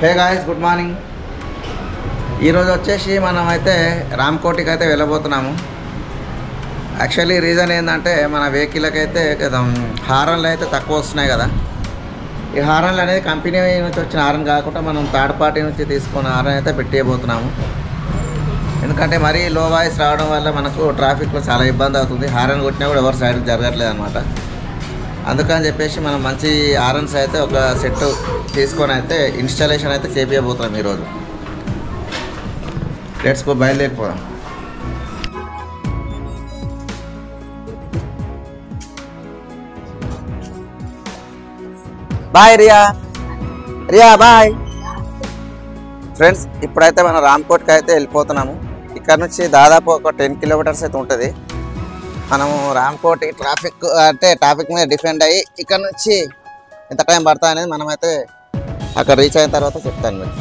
Hey guys, good morning. ఈరోజు వచ్చేసి మనమైతే రామ్కోటికి అయితే వెళ్ళబోతున్నాము. యాక్చువల్లీ రీజన్ ఏంటంటే మన వెహికల్కి అయితే హారన్లు అయితే తక్కువ వస్తున్నాయి కదా. ఈ హారన్లు అనేది కంపెనీ నుంచి వచ్చిన హారన్ కాకుండా మనం థర్డ్ పార్టీ నుంచి తీసుకున్న హారన్ అయితే పెట్టేయబోతున్నాము. ఎందుకంటే మరీ లో వాయిస్ రావడం వల్ల మనకు ట్రాఫిక్లో చాలా ఇబ్బంది అవుతుంది. హారన్ కొట్టినా కూడా ఎవరు సైడ్కి జరగట్లేదు అనమాట. అందుకని చెప్పేసి మనం మంచి హారన్స్ అయితే ఒక సెట్ తీసుకొని అయితే ఇన్స్టాలేషన్ అయితే చేపించబోతున్నాం ఈరోజు. లెట్స్ గో, బయలుదేరిపోదాం. Bye Riya, Riya bye. Friends, ఇప్పుడైతే మనం రామ్కోట్కి అయితే వెళ్ళిపోతున్నాము. ఇక్కడ నుంచి దాదాపు ఒక 10 కిలోమీటర్స్ అయితే ఉంటుంది. మనము రామ్కోట్ ట్రాఫిక్ మీద డిపెండ్ అయ్యి ఇక్కడ నుంచి ఎంత టైం పడతా అనేది మనమైతే అక్కడ రీచ్ అయిన తర్వాత చెప్తాను మీకు.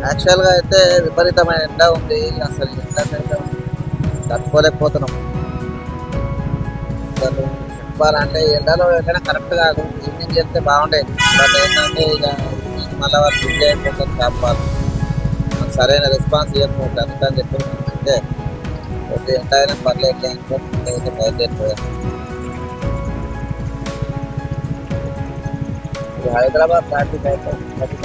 యాక్చువల్గా అయితే విపరీతమైన ఎండ ఉంది. అసలు ఎండ తట్టుకోలేకపోతున్నాం. అసలు చెప్పాలంటే ఎండలో వెళ్ళినా కరెక్ట్ కాదు. ఈవినింగ్ వెళ్తే బాగుండేది. బట్ ఏంటంటే ఇక మళ్ళీ వాళ్ళు బిజీ అయిపోతారు. చెప్పాలి సరైన రెస్పాన్స్ ఇవ్వకపోతే అందుకని చెప్పి అంటే కొద్ది ఎండ అయినా పర్లేదు అనుకుంటే అయితే బయలుదేరిపోయాను. హైదరాబాద్ ట్రాఫిక్ అయితే నాకు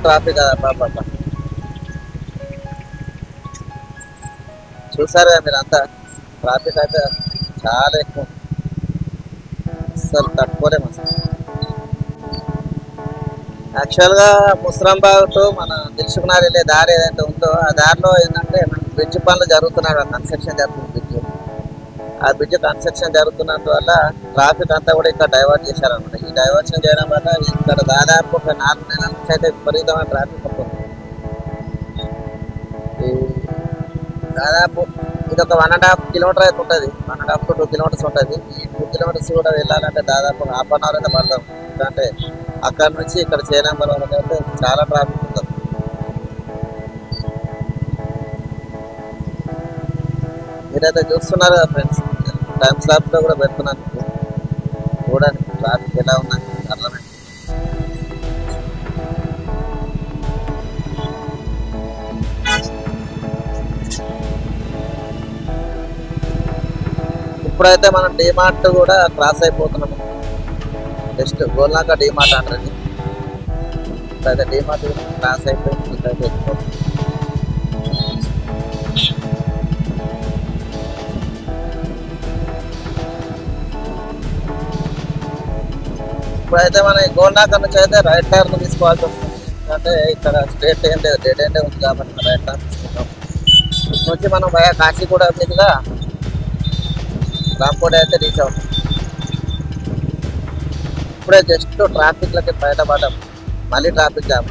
ట్రాఫిక్ కదా పాప. చూసారు కదా మీరంతా, ట్రాఫిక్ అయితే చాలా ఎక్కువ. అసలు తట్టుకోలేము అసలు. యాక్చువల్గా ముస్రాంబాగ్ టు మన దిల్సుఖ్నగర్ వెళ్ళే దారి ఏదైతే ఉందో ఆ దారిలో ఏంటంటే మనకి బ్రిడ్జ్ పనులు జరుగుతున్నాయి. కన్స్ట్రక్షన్ జరుగుతుంది. ఆ బ్రిడ్జ్ కన్స్ట్రక్షన్ జరుగుతున్నందువల్ల ట్రాఫిక్ అంతా కూడా ఇక్కడ డైవర్ట్ చేశారనమాట. ఈ డైవర్షన్ చేయడం వల్ల ఇక్కడ దాదాపు ఒక 4 నెలల నుంచి అయితే విపరీతమైన ట్రాఫిక్ ఉంటుంది. దాదాపు ఇది ఒక 1.5 కిలోమీటర్ అయితే ఉంటుంది. 1.5 to 2 కిలోమీటర్స్ ఉంటుంది. ఈ 2 కిలోమీటర్స్ కూడా వెళ్ళాలంటే దాదాపు ½ అన్ అవర్ అయితే పడతాం. ఎందుకంటే అక్కడ నుంచి ఇక్కడ చేరంబల్ వరకు అయితే చాలా ట్రాఫిక్ ఉంటుంది. మీరైతే చూస్తున్నారు కదా ఫ్రెండ్స్, టైమ్ స్లాబ్స్ లో కూడా పెడుతున్నాను. చూడండి ట్రాఫిక్ ఎలా ఉన్నాయి అర్థమే. ఇప్పుడైతే మనం డిమార్ట్ కూడా క్రాస్ అయిపోతున్నాము. జస్ట్ గోల్నాక డిమార్ట్ అంటారు. ఇప్పుడైతే డిమార్ట్ క్రాస్ అయిపోయి ఇక్కడికి వెళ్ళిపోతుంది. ఇప్పుడైతే మన గోల్నాక నుంచి అయితే రైట్ టర్న్ తీసుకోవాల్సి వస్తుంది. ఎందుకంటే ఇక్కడ స్ట్రేట్ ఏం లేదు, డెడ్ ఎండే ఉంది కాబట్టి రైట్ టర్న్ తీసుకుంటాం. ఇటు నుంచి మనం భయ కాశీగూడ మీదుగా రామ్కోట్ అయితే రీచ్ అవుతాం. ఇప్పుడే జస్ట్ ట్రాఫిక్లకి బయటపడ్డాం. మళ్ళీ ట్రాఫిక్ జామ్.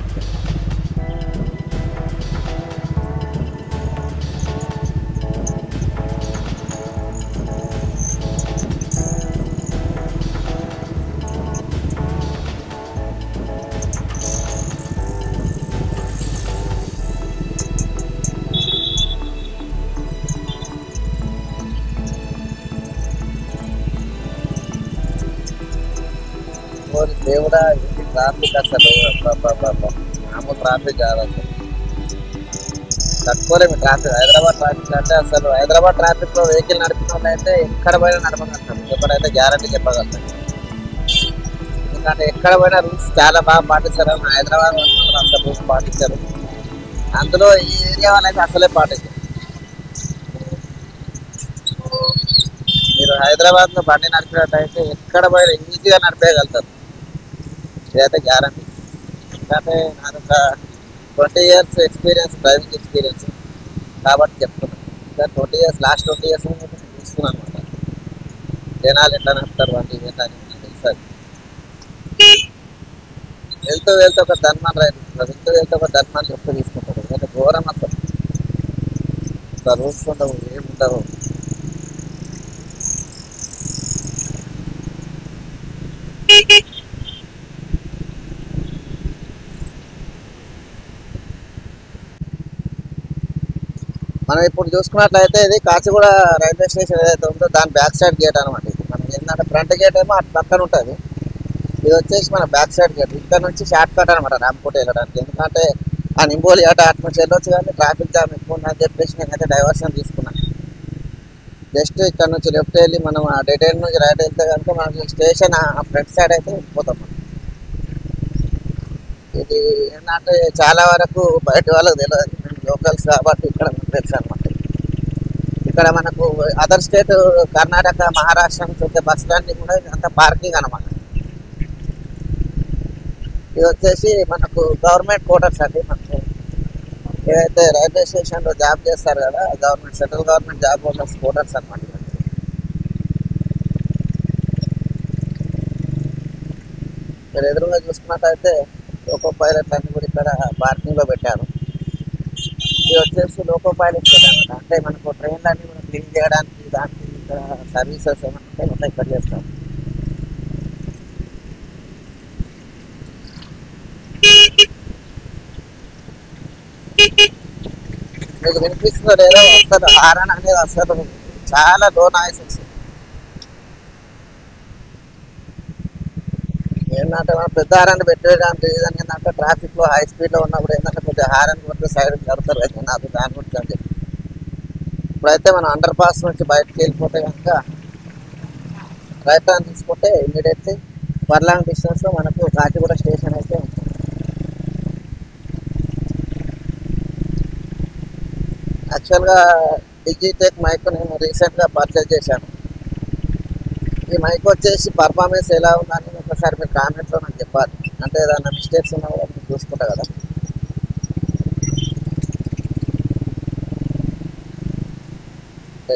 దేవుడా, ఇది ట్రాఫిక్ అసలు మామూలు ట్రాఫిక్ కాదు. అసలు తట్టుకోలేము ట్రాఫిక్. హైదరాబాద్ ట్రాఫిక్ అంటే అసలు హైదరాబాద్ ట్రాఫిక్ లో వెహికల్ నడిపిన వాళ్ళు అయితే ఎక్కడ పోయినా నడపగలుగుతారు. ఎక్కడైతే గ్యారంటీ చెప్పగలుగుతారు. ఎందుకంటే ఎక్కడ పోయినా రూల్స్ చాలా బాగా పాటిస్తారు. హైదరాబాద్ వాళ్ళు అంత రూల్స్ పాటించారు. అందులో ఈ ఏరియా వాళ్ళైతే అసలే పాటించారు. మీరు హైదరాబాద్లో బండి నడిపినట్టయితే ఎక్కడ పోయినా ఈజీగా నడిపేయగలుగుతారు. ఇదైతే గ్యారంటీ. ఎందుకంటే నాది ఒక 20 years ఎక్స్పీరియన్స్, డ్రైవింగ్ ఎక్స్పీరియన్స్ కాబట్టి చెప్తున్నాను. ఇంకా 20 years, లాస్ట్ 20 years నేను చూస్తున్నాను అనమాట. జనాలు ఎట్లా నడుపుతారు బండి ఏంటని తెలుస్తుంది. వెళ్తూ ఒక ధర్మాన్ని రైతు వెళ్తూ ఒక ధర్మాన్ని చెప్తూ తీసుకుంటారు. ఎందుకంటే ఘోరం అసలు రూల్స్ ఉండవు, ఏముండవు. మనం ఇప్పుడు చూసుకున్నట్లయితే ఇది కాచిగూడ రైల్వే స్టేషన్ ఏదైతే ఉందో దాని బ్యాక్ సైడ్ గేట్ అనమాట. ఇది మనం ఏంటంటే ఫ్రంట్ గేట్ ఏమో అటు పక్కన ఉంటుంది, ఇది వచ్చేసి మన బ్యాక్ సైడ్ గేట్. ఇక్కడ నుంచి షార్ట్ కట్ అనమాట రామకోట వెళ్ళడానికి. ఎందుకంటే ఆ నింబోలి అటు నుంచి వెళ్ళొచ్చు, కానీ ట్రాఫిక్ జామ్ ఎక్కువ ఉందని చెప్పేసి నేనైతే డైవర్షన్ తీసుకున్నాను. జస్ట్ ఇక్కడ నుంచి లెఫ్ట్ వెళ్ళి మనం ఆ డెడ్ ఎండ్ నుంచి రైట్ వెళ్తే కనుక మనకి స్టేషన్ ఆ ఫ్రంట్ సైడ్ అయితే వెళ్ళిపోతాం మనం. ఇది ఏంటంటే చాలా వరకు బయట వాళ్ళకి తెలియదు, లోకల్స్ కాబట్టి ఇక్కడ మనకు తెలుసు అనమాట. ఇక్కడ మనకు అదర్ స్టేట్ కర్ణాటక, మహారాష్ట్ర నుంచి వచ్చే బస్సులన్నీ కూడా అంత పార్కింగ్ అనమాట. ఇది వచ్చేసి మనకు గవర్నమెంట్ క్వార్టర్స్ అండి. మనకు ఏదైతే రైల్వే స్టేషన్లో జాబ్ చేస్తారు కదా, government central government job holders quarters అనమాట. మీరు ఎదురుగా చూసుకున్నట్టయితే లోకో పైలట్ అన్ని కూడా ఇక్కడ పార్కింగ్లో పెట్టారు. ఇది వచ్చేసి లోకో పైలట్ అనమాట. అంటే మనకు ట్రైన్లన్నీ కూడా క్లీన్ చేయడానికి దానికి ఇక్కడ సర్వీసెస్ ఏమంటే మొత్తం ఇక్కడ చేస్తాం. మీకు వినిపిస్తుందో లేదో అసలు హారన్ అనేది అసలు చాలా లో నాయిస్ వస్తుంది. ఏంటంటే మనం పెద్ద హారన్ పెట్టేయడానికి రీజన్ ఏంటంటే ట్రాఫిక్లో హై స్పీడ్లో ఉన్నప్పుడు ఏంటంటే కొద్దిగా హారన్ కొడితే సైడ్ జరుగుతారు కదా, నాకు దాని గురించి అని చెప్పి. ఇప్పుడైతే మనం అండర్ పాస్ నుంచి బయటకు వెళ్ళిపోతే కనుక రైట్ టర్న్ తీసుకుంటే ఇమీడియట్లీ పర్లాంగ్ డిస్టెన్స్లో మనకు కాచిగూడ స్టేషన్ అయితే ఉంటుంది. యాక్చువల్గా డిజిటెక్ మైక్ నేను రీసెంట్గా పర్చేజ్ చేశాను. ఈ మైక్ వచ్చేసి పర్ఫార్మెన్స్ ఎలా ఉందని ఒకసారి మీరు కామెంట్లో నాకు చెప్పాలి. అంటే ఏదైనా మిస్టేక్స్ ఉన్నా కూడా మీరు చూసుకుంటా కదా.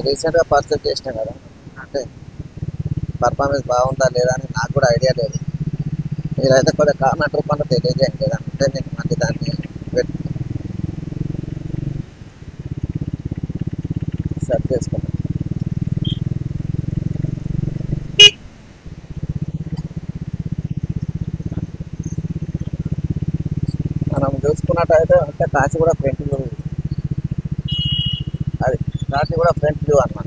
రీసెంట్గా పర్చేజ్ చేసినా కదా, అంటే పర్ఫార్మెన్స్ బాగుందా లేదా అని నాకు కూడా ఐడియా లేదు. మీరైతే కూడా కామెంట్ రూపంలో తెలియజేయండి. లేదంటే నేను మళ్ళీ దాన్ని సెర్చ్ చేసుకున్నాను. మనం చూసుకున్నట్టయితే అంటే కాచిగూడ ఫ్రంట్ వ్యూ, అది కాచిగూడ ఫ్రంట్ వ్యూ అనమాట.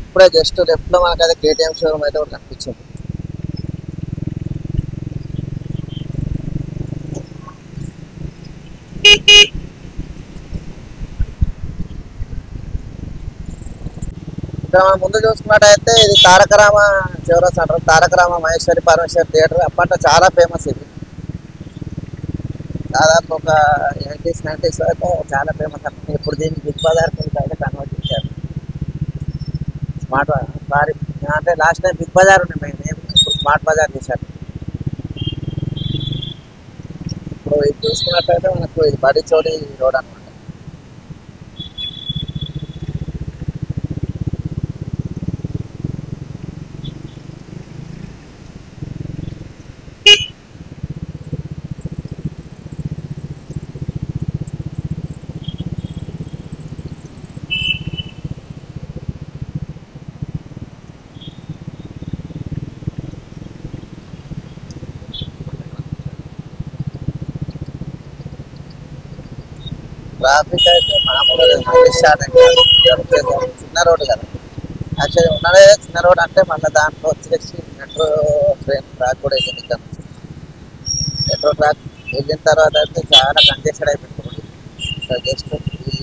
ఇప్పుడే జస్ట్ లెఫ్ట్లో మనకైతే కేటీఎం షోరూమ్ అయితే ఒకటి కనిపించింది. ఇక్కడ మనం ముందు చూసుకున్నట్టయితే ఇది తారకరామ చౌరస్ అంటారు. తారకరామ మహేశ్వరి పరమేశ్వరి థియేటర్ అప్పట్లో చాలా ఫేమస్. ఇది దాదాపు ఒక 80s, 90s అయితే చాలా ఫేమస్ అనుకుంటుంది. ఇప్పుడు దీన్ని బిగ్ బజార్ కింద అయితే కన్వర్ట్ చేశారు. స్మార్ట్ సారీ అంటే లాస్ట్ టైం బిగ్ బజార్ ఉండే మేము, ఇప్పుడు స్మార్ట్ బజార్ చేశారు. ఇప్పుడు ఇది చూసుకున్నట్టయితే మనకు ఇది బడిచోడి రోడ్ అనమాట. ట్రాఫిక్ అయితే మామూలుగా చిన్న రోడ్డు కదా. యాక్చువల్లీ ఉన్నదే చిన్న రోడ్. అంటే మళ్ళీ దాంట్లో వచ్చేసి మెట్రో ట్రైన్ ట్రాక్ కూడా వెళ్ళింది. ఇక్కడ మెట్రో ట్రాక్ వెళ్ళిన తర్వాత అయితే చాలా కంజెస్టెడ్ అయిపోయింది రోడ్డు. జస్ట్ ఈ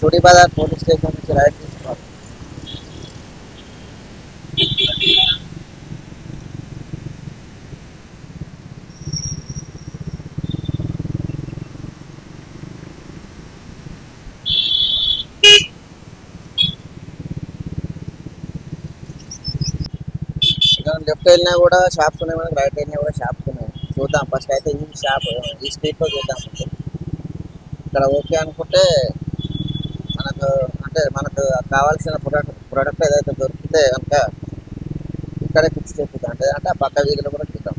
చుడి బజార్ పోలీస్ స్టేషన్ నుంచి రైట్ తీసుకోవాలి. లెఫ్ట్ వెళ్ళినా కూడా షాప్స్ ఉన్నాయి, మనకి రైట్ వెళ్ళినా కూడా షాప్స్ ఉన్నాయి. చూద్దాం ఫస్ట్ అయితే ఈ షాప్ ఈ స్ట్రీట్లో చూద్దాం. ఇక్కడ ఓకే అనుకుంటే మనకు అంటే మనకు కావాల్సిన ప్రోడక్ట్ ఏదైతే దొరికితే కనుక ఇక్కడే ఫిక్స్ చేపిద్దాం. అంటే ఆ పక్క వీధిలో కూడా చూద్దాం.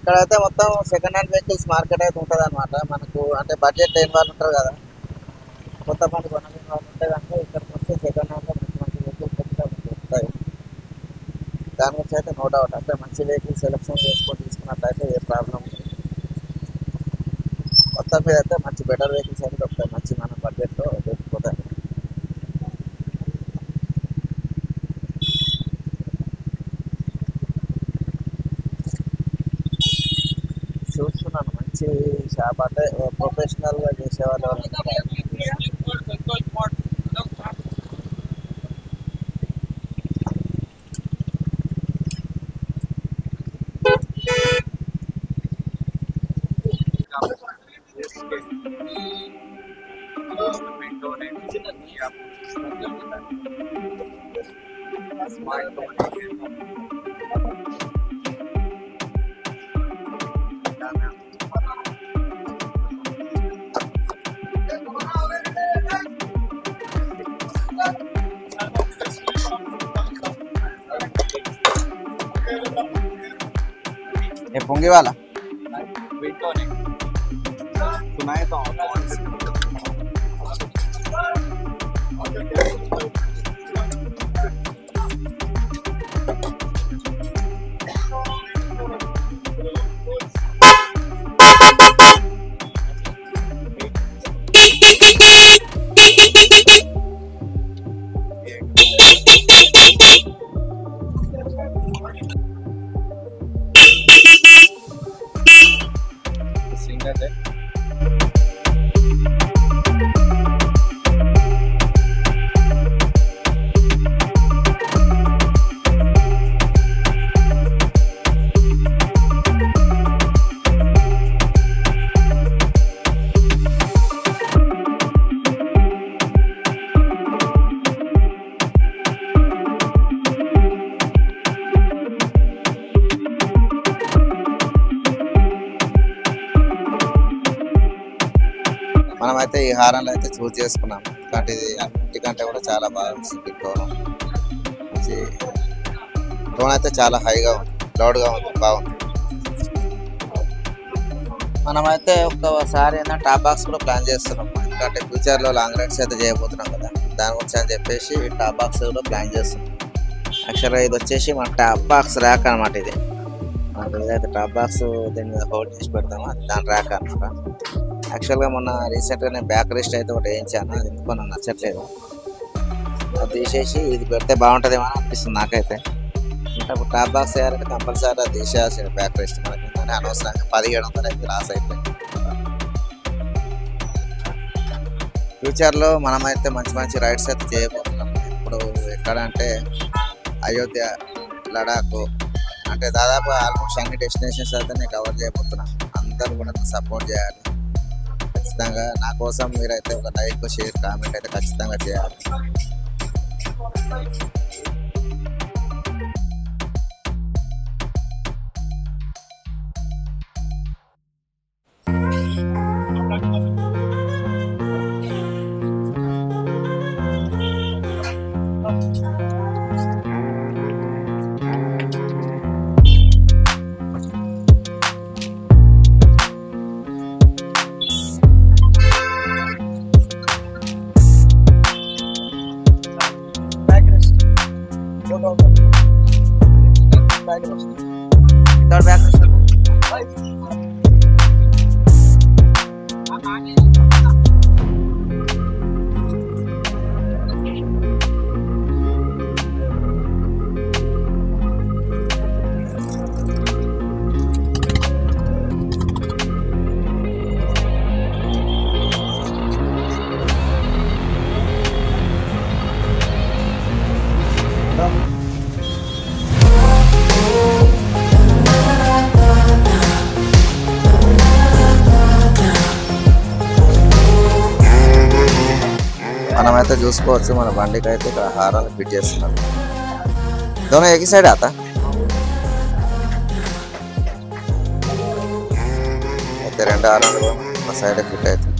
ఇక్కడైతే మొత్తం సెకండ్ హ్యాండ్ వెహికల్స్ మార్కెట్ అయితే ఉంటుంది అనమాట. మనకు అంటే బడ్జెట్ లేని వాళ్ళు ఉంటారు కదా, కొత్త బండి కొనలేని వాళ్ళు ఉంటే కనుక ఇక్కడికి వస్తే సెకండ్ హ్యాండ్లో మంచి మంచి వెహికల్స్ అయితే దొరుకుతాయి. దాని గురించి అయితే నో డౌట్. అంటే మంచి వెహికల్స్ సెలెక్షన్ చేసుకొని తీసుకున్నట్లయితే ఏ ప్రాబ్లం లేదు. మొత్తం మీద అయితే మంచి బెటర్ వెహికల్స్ అయితే దొరుకుతాయి, మంచి మన బడ్జెట్లో దొరికిపోతాయి. చూస్తున్నాను మంచి షాప్ అంటే ప్రొఫెషనల్గా చేసేవాళ్ళు. ये पोंगे वाला सुनाए तो सिंगल है। మనమైతే ఈ హారాలు అయితే చూస్ చేసుకున్నాం. ఎందుకంటే ఇది అన్నిటికంటే కూడా చాలా బాగా ఉంది. టోన్ అయితే చాలా హైగా ఉంది, లౌడ్గా ఉంది, బాగుంది. మనమైతే ఒక్కసారి ఏంటంటే టాప్ బాక్స్ కూడా ప్లాన్ చేస్తున్నాం. ఎందుకంటే ఫ్యూచర్లో లాంగ్ రైడ్స్ అయితే చేయబోతున్నాం కదా, దాని గురించి అని చెప్పేసి టాప్ బాక్స్ కూడా ప్లాన్ చేస్తున్నాం. యాక్చువల్గా ఇది వచ్చేసి మన టాప్ బాక్స్ ర్యాక్ అనమాట. ఇది ఏదైతే టాప్ బాక్స్ దీని మీద హోల్డ్ చేసి పెడతామో దాని ర్యాక్ అనమాట. యాక్చువల్గా మొన్న రీసెంట్గా నేను బ్యాక్ రెస్ట్ అయితే ఒకటి వేయించాను, అది ఎందుకో నాకు నచ్చట్లేదు. అది తీసేసి ఇది పెడితే బాగుంటుందేమో అని అనిపిస్తుంది నాకైతే. అంటే ఇప్పుడు టాప్ బాక్స్ వేయాలంటే కంపల్సరీ అది తీసేయాల్సిన బ్యాక్ రెస్ట్ మనకి. ఎందుకంటే అనవసరంగా 1700 అయితే లాస్ అయిపోయింది. ఫ్యూచర్లో మనమైతే మంచి మంచి రైడ్స్ అయితే చేయబోతున్నాం. ఇప్పుడు ఎక్కడంటే అయోధ్య, లడాక్, అంటే దాదాపు ఆల్మోస్ట్ అన్ని డెస్టినేషన్స్ అయితే నేను కవర్ చేయబోతున్నాను. అందరూ కూడా సపోర్ట్ చేయాలి ఖచ్చితంగా. నా కోసం మీరైతే ఒక లైక్, షేర్, కామెంట్ అయితే ఖచ్చితంగా చేయాలి. మనమైతే చూసుకోవచ్చు మన బండికి అయితే ఇక్కడ హారాలు ఫిట్ చేస్తున్నారు. దోనో ఏకి సైడ్ ఆతా అయితే రెండు హారాలు ఒక సైడ్ ఫిట్ అవుతుంది.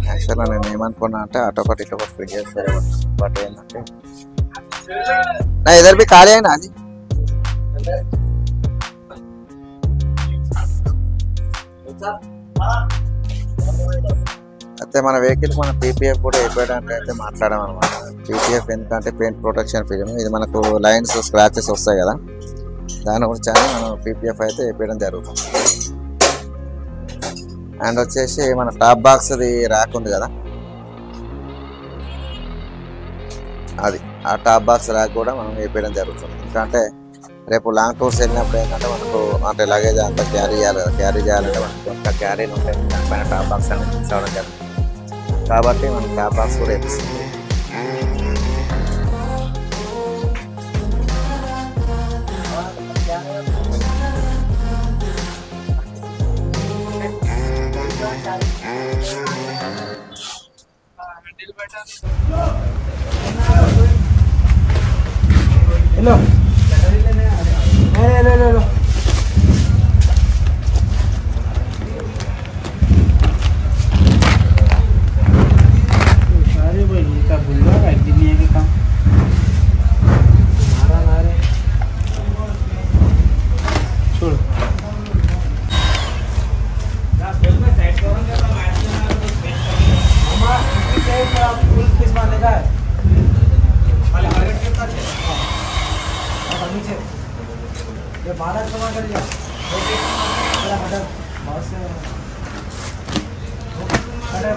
యాక్చువల్గా నేను ఏమనుకున్నా అంటే అటు ఒకటి ఇటు ఒకటి ఫిట్ చేస్తారు. బట్ ఏంటంటే నా ఇద్దరు బి ఖాళీ అయినా అది అయితే మన వెహికల్ మన పీపీఎఫ్ కూడా అయిపోయడానికి అయితే మాట్లాడామన్నమాట. పీపీఎఫ్ ఎందుకంటే పెయింట్ ప్రొటెక్షన్ ఫిలిం ఇది మనకు లైన్స్ స్క్రాచెస్ వస్తాయి కదా, దాని గురించి అని మనం పీపీఎఫ్ అయితే వేయడం జరుగుతుంది. అండ్ వచ్చేసి మన టాప్ బాక్స్ అది ర్యాక్ ఉంది కదా, అది ఆ టాప్ బాక్స్ ర్యాక్ కూడా మనం వేయడం జరుగుతుంది. ఎందుకంటే రేపు లాంగ్ టూర్స్ వెళ్ళినప్పుడు ఏంటంటే మనకు అంటే లగేజ్ అంతా క్యారీ చేయాలి కదా, క్యారీ చేయాలంటే మనకు ఇంకా క్యారీలు ఉంటాయి, దానిపైన టాప్ బాక్స్ అనేది ఫిక్స్ అవ్వడం జరుగుతుంది. కాబట్టి మనం టాప్ బాక్స్ కూడా వేపిస్తుంది. हेलो ले सारे भाई का बुल्ला का दुनिया के काम मारा ना रे छोड़ या फिल्म में साइड करेंगे तो मैच में मामा इसके क्या फुल किस मारने का है वाले मार्केट के पास नीचे ये बारह सवा कर लिया हटा बहुत से हटा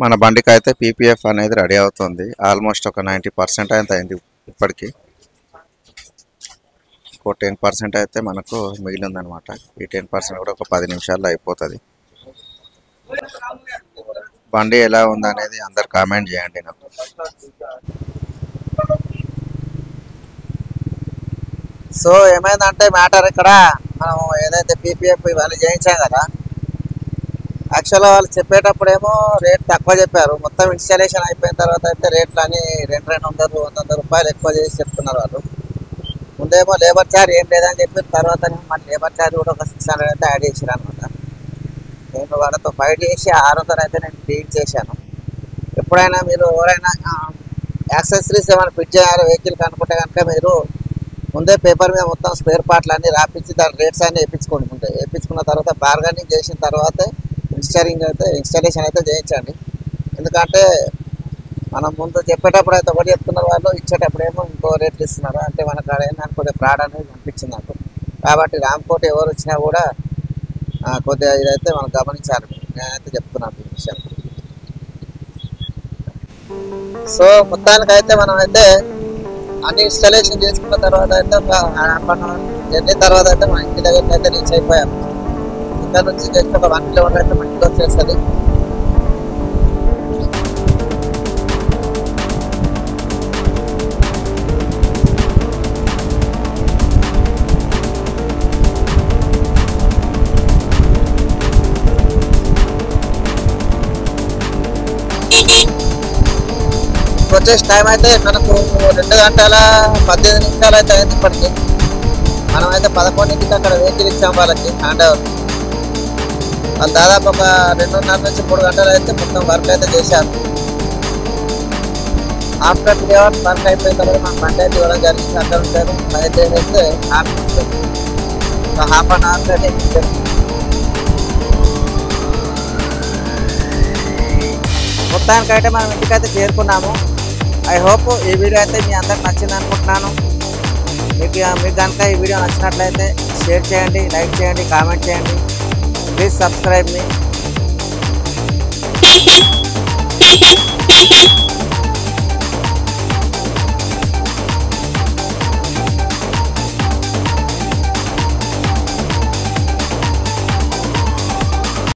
మన బండికి అయితే పీపీఎఫ్ అనేది రెడీ అవుతుంది. ఆల్మోస్ట్ ఒక 90% అయితే అయింది. ఇప్పటికీ ఇంకో 10% అయితే మనకు మిగిలిందనమాట. ఈ 10% కూడా ఒక 10 నిమిషాల్లో అయిపోతుంది. బండి ఎలా ఉందనేది అందరు కామెంట్ చేయండి నాకు. సో ఏమైందంటే మ్యాటర్ ఇక్కడ మనం ఏదైతే పీపీఎఫ్ ఇవన్నీ చేయించాం కదా, యాక్చువల్గా వాళ్ళు చెప్పేటప్పుడేమో రేట్ తక్కువ చెప్పారు. మొత్తం ఇన్స్టాలేషన్ అయిపోయిన తర్వాత అయితే రేట్లు అని 200-100 రూపాయలు ఎక్కువ చేసి చెప్తున్నారు వాళ్ళు. ముందేమో లేబర్ ఛార్జ్ ఏం లేదని చెప్పి తర్వాత మళ్ళీ లేబర్ ఛార్జ్ కూడా ఒక 600 అయితే యాడ్ చేసారు అనమాట. నేను వాళ్ళతో ఫైట్ చేసి 600 అయితే నేను డీల్ చేశాను. ఎప్పుడైనా మీరు ఎవరైనా యాక్సెసరీస్ ఏమైనా ఫిట్ చేయాలి వెహికల్కి అనుకుంటే కనుక మీరు ముందే పేపర్ మీద మొత్తం స్పేర్ పార్ట్లు అన్నీ రాపించి దాని రేట్స్ అన్నీ వేయించుకోండి. ఉంటాయి వేయించుకున్న తర్వాత బార్గెనింగ్ చేసిన తర్వాతే ఇన్స్టాలేషన్ అయితే చేయించండి. ఎందుకంటే మనం ముందు చెప్పేటప్పుడు అయితే ఒకటి చెప్తున్నారు వాళ్ళు, ఇచ్చేటప్పుడు ఏమో ఇంకో రేట్లు ఇస్తున్నారు. అంటే మనకు అక్కడ ఏంటంటే కొద్దిగా ఫ్రాడ్ అనేది అనిపించింది నాకు. కాబట్టి రామ్కోట్ ఎవరు వచ్చినా కూడా కొద్దిగా ఇదైతే మనం గమనించాలి. నేనైతే చెప్తున్నాను ఈ విషయం. సో మొత్తానికైతే మనం అయితే అన్ని ఇన్స్టాలేషన్ చేసుకున్న తర్వాత అయితే ఒక హాఫ్ అన్ అవర్ జర్నీ తర్వాత అయితే మన ఇంటి దగ్గరికి అయితే రీచ్ అయిపోయాము. ఇక్కడ నుంచి జస్ట్ ఒక 1 కిలోమీటర్ అయితే మన ఇంటికి వచ్చేస్తుంది. వచ్చేసి టైం అయితే మనకు 2 గంటల 18 నిమిషాలు అయితే అయింది. ఇప్పటికి మనమైతే 11కి అక్కడ వెహికల్ ఇచ్చాం వాళ్ళకి హ్యాండ్ ఓవర్. వాళ్ళు దాదాపు ఒక 2.5 నుంచి 3 గంటలు అయితే మొత్తం వర్క్ అయితే చేశారు. ఆఫ్టర్ 3 అవర్స్ వర్క్ అయిపోయిన తర్వాత మనం బండి అయితే ఇవ్వడం జరిగింది. అక్కడ ఉంటారు అయితే ఆల్మోస్ట్ హాఫ్ అన్ అవర్ మొత్తానికైతే మనం ఇంటికైతే చేరుకున్నాము. ఐ హోప్ ఈ వీడియో అయితే మీ అందరికి నచ్చింది అనుకుంటున్నాను. మీకు కనుక ఈ వీడియో నచ్చినట్లయితే షేర్ చేయండి, లైక్ చేయండి, కామెంట్ చేయండి. Please subscribe me.